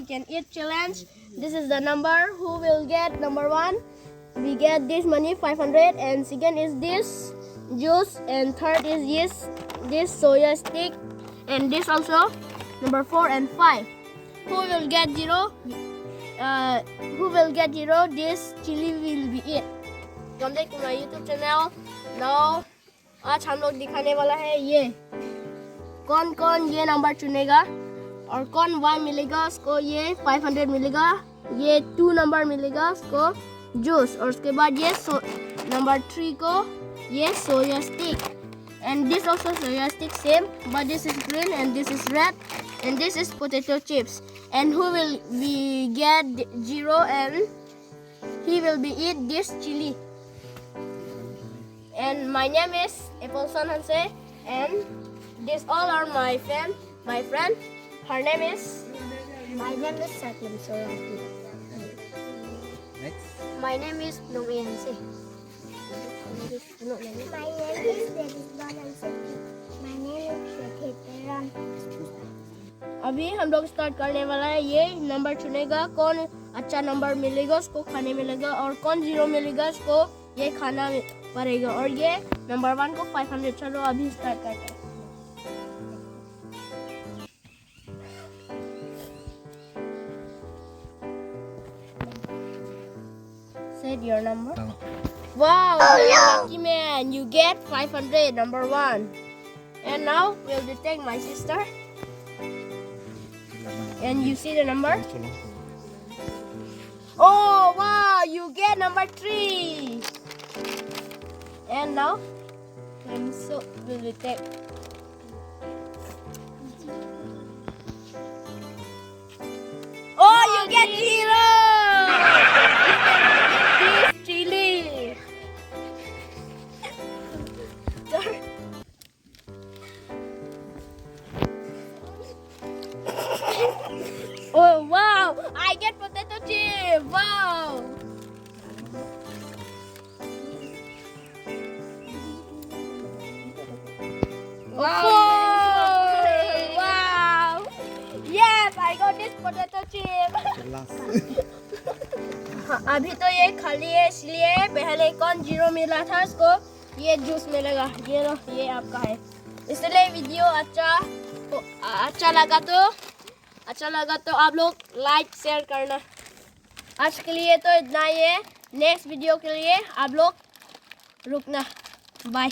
can eat challenge. This is the number. Who will get number 1? We get this money 500, and second is this juice, and third is this soya stick, and this also number 4 and 5. Who will get 0? Who will get 0? This chili will be it. Come back to my YouTube channel. Now आज हम लोग दिखाने वाला है ये कौन कौन ये नंबर चुनेगा और कौन 1 मिलेगा उसको ये 500 मिलेगा, ये 2 नंबर मिलेगा उसको जूस, और उसके बाद ये नंबर 3 को ये सोया stick, and this also soya stick same, but this is green and this is red, and this is potato chips. And who will be get 0, and he will be eat this chili. And my name is Epolson Hanse, and these all are my friend. Her name is. My name is Satyam Sorati. Next. My name is Nomi Hanse. My name is Berik. My name is Shakitaran. अभी हम लोग start करने वाला है. ये number चुनेगा, कौन अच्छा नंबर मिलेगा उसको खाने मिलेगा, और कौन 0 मिलेगा उसको ये खाना पड़ेगा, और ये नंबर 1 को 500. चलो अभी स्टार्ट करते हैं. Said your number. Wow, lucky man, you get 500, number 1. And now we'll detect my sister. And you see the number? Oh wow, you get number 3. And now we'll detect. Oh, you get 0. This chili. Oh wow, I get potato chip. Wow. Wow. Yes, I got this potato chip. अभी तो ये खाली है, इसलिए पहले कौन 0 मिला था उसको ये जूस मिलेगा. ये लो, ये आपका है. इसलिए वीडियो अच्छा लगा तो आप लोग लाइक शेयर करना. आज के लिए तो इतना ही है. नेक्स्ट वीडियो के लिए आप लोग रुकना. बाय.